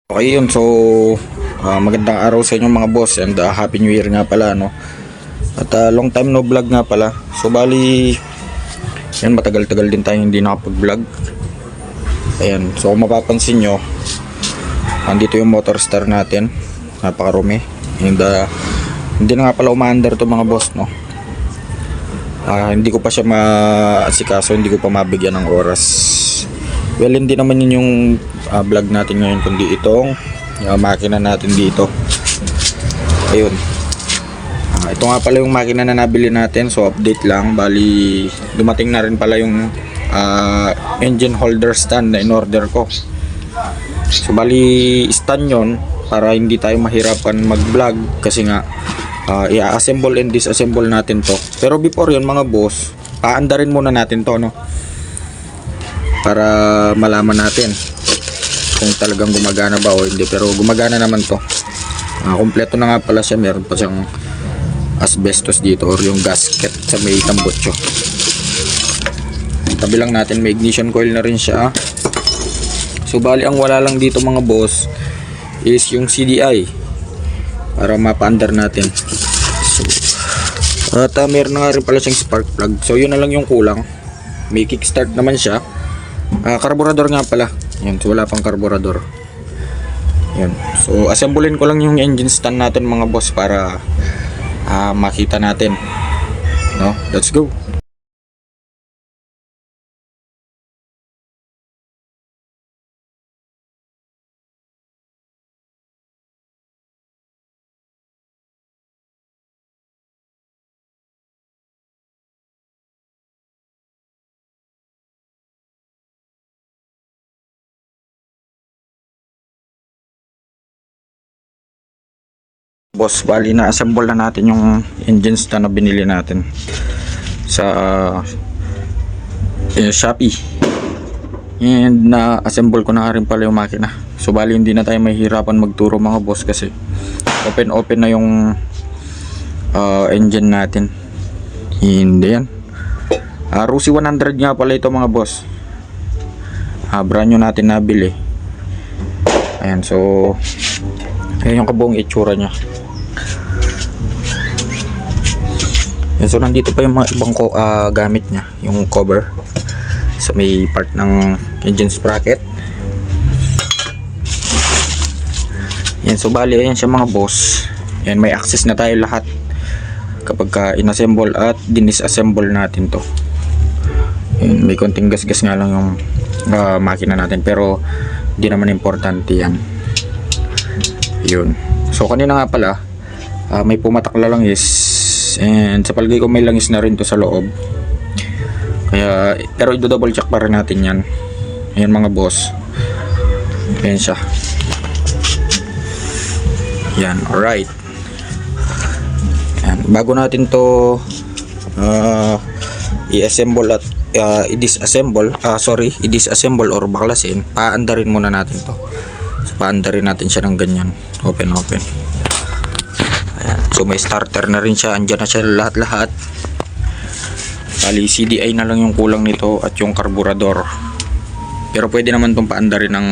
Okay yun, so magandang araw sa inyo mga boss and happy new year nga pala, no? At long time no vlog nga pala. So bali yan, matagal-tagal din tayo hindi nakapag-vlog. Ayan, so kung mapapansin nyo, andito yung motor star natin, napakarumi. And hindi na nga pala umaandar to mga boss, no? Hindi ko pa siya maasikaso, hindi ko pa mabigyan ng oras. Well, hindi naman yun yung vlog natin ngayon, kundi itong makina natin dito. Ayun, ito nga pala yung makina na nabili natin. So update lang, bali dumating na rin pala yung engine holder stand na in order ko. So bali stand yon para hindi tayo mahirapan mag vlog, kasi nga i-assemble and disassemble natin to. Pero before yun mga boss, paandarin muna natin to, no? Para malaman natin kung talagang gumagana ba o hindi. Pero gumagana naman to. Kompleto na nga pala siya. Meron pa siyang asbestos dito or yung gasket sa may tambutso. Tabi lang natin, may ignition coil na rin siya. So bali ang wala lang dito mga boss is yung CDI para mapaandar natin. So, at meron na nga rin pala siyang spark plug. So yun na lang yung kulang. May kickstart naman siya. Karburador nga pala. Yan, so wala pang karburador. Yan. So assemblein ko lang yung engine stand natin mga boss para makita natin. No? Let's go. Boss, bali na assemble na natin yung engine stand na binili natin sa Shopee. And na assemble ko na rin pala yung makina. So bali hindi na tayo mahihirapan magturo mga boss, kasi open na yung engine natin. Hindi yan. Rusi 100 nga pala ito mga boss. Brand new natin nabili. Ayan, so ayan yung kabuong itsura nya. So nandito pa yung mga ibang gamit niya, yung cover sa may part ng engine sprocket. Yan, so bali ayan siya mga boss. Yan, may access na tayo lahat kapag inassemble at dinisassemble natin to. Yan, may konting gas-gas nga lang yung makina natin, pero hindi naman importante yan. Yun, so kanina nga pala may pumatakla lang and sa palagay ko may langis na rin to sa loob, kaya pero i-double check pa rin natin yan. Ayan mga boss, ayan siya. Yan, alright. Ayan, bago natin to i-assemble at i-disassemble or baklasin, paandarin muna natin to. So paandarin natin siya ng ganyan, open. So may starter na rin siya, andyan na siya lahat. Bali CDI na lang yung kulang nito at yung karburador. Pero pwede naman itong paandarin ng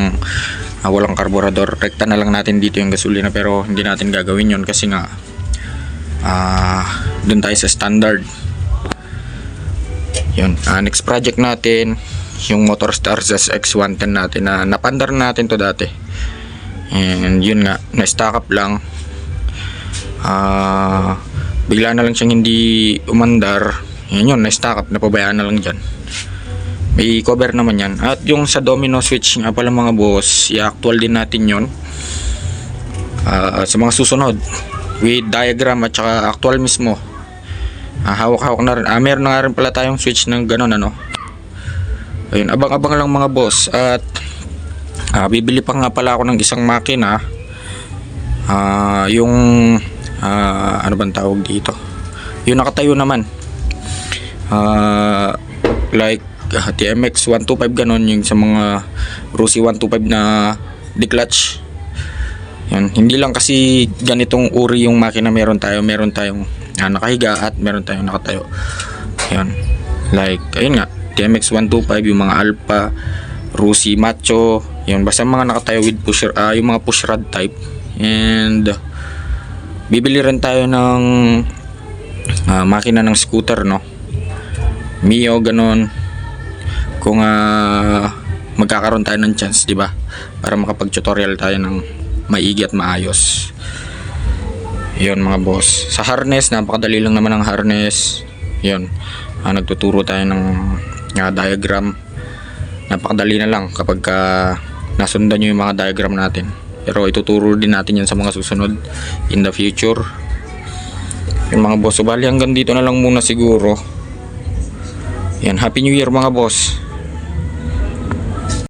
walang karburador. Rekta na lang natin dito yung gasolina, pero hindi natin gagawin yun kasi nga dun tayo sa standard. Yun, next project natin yung Motorstar ZX110 natin na napandar natin to dati. And yun nga, na-stack up lang. Bigla na lang siyang hindi umandar. Yan yun, na-stack up, napabayaan na lang dyan. May cover naman yan. At yung sa domino switch nga pala mga boss, i-actual din natin yun sa mga susunod with diagram at saka actual mismo. Hawak-hawak na rin. Meron na nga rin pala tayong switch ng ganon, ano. Ayun, abang-abang lang mga boss. At bibili pa nga pala ako ng isang makina, yung ano bang tawag dito, yung nakatayo naman, like TMX 125 ganon, yung sa mga Rusi 125 na declutch. Yan, hindi lang kasi ganitong uri yung makina meron tayong nakahiga at meron tayong nakatayo. Yan, like ayun nga, TMX 125, yung mga Alpha, Rusi Macho, Yun, basta mga nakatayo with push, yung mga push rod type. And bibili rin tayo ng makina ng scooter, no? Mio, ganun. Kung magkakaroon tayo ng chance, di ba? Para makapag-tutorial tayo ng maigi at maayos. Yun mga boss. Sa harness, napakadali lang naman ang harness. Yun. Nagtuturo tayo ng diagram. Napakadali na lang kapag nasundan nyo yung mga diagram natin. Pero ituturo din natin yan sa mga susunod in the future. Yung mga boss. So bali hanggang dito na lang muna siguro. Yan. Happy New Year mga boss.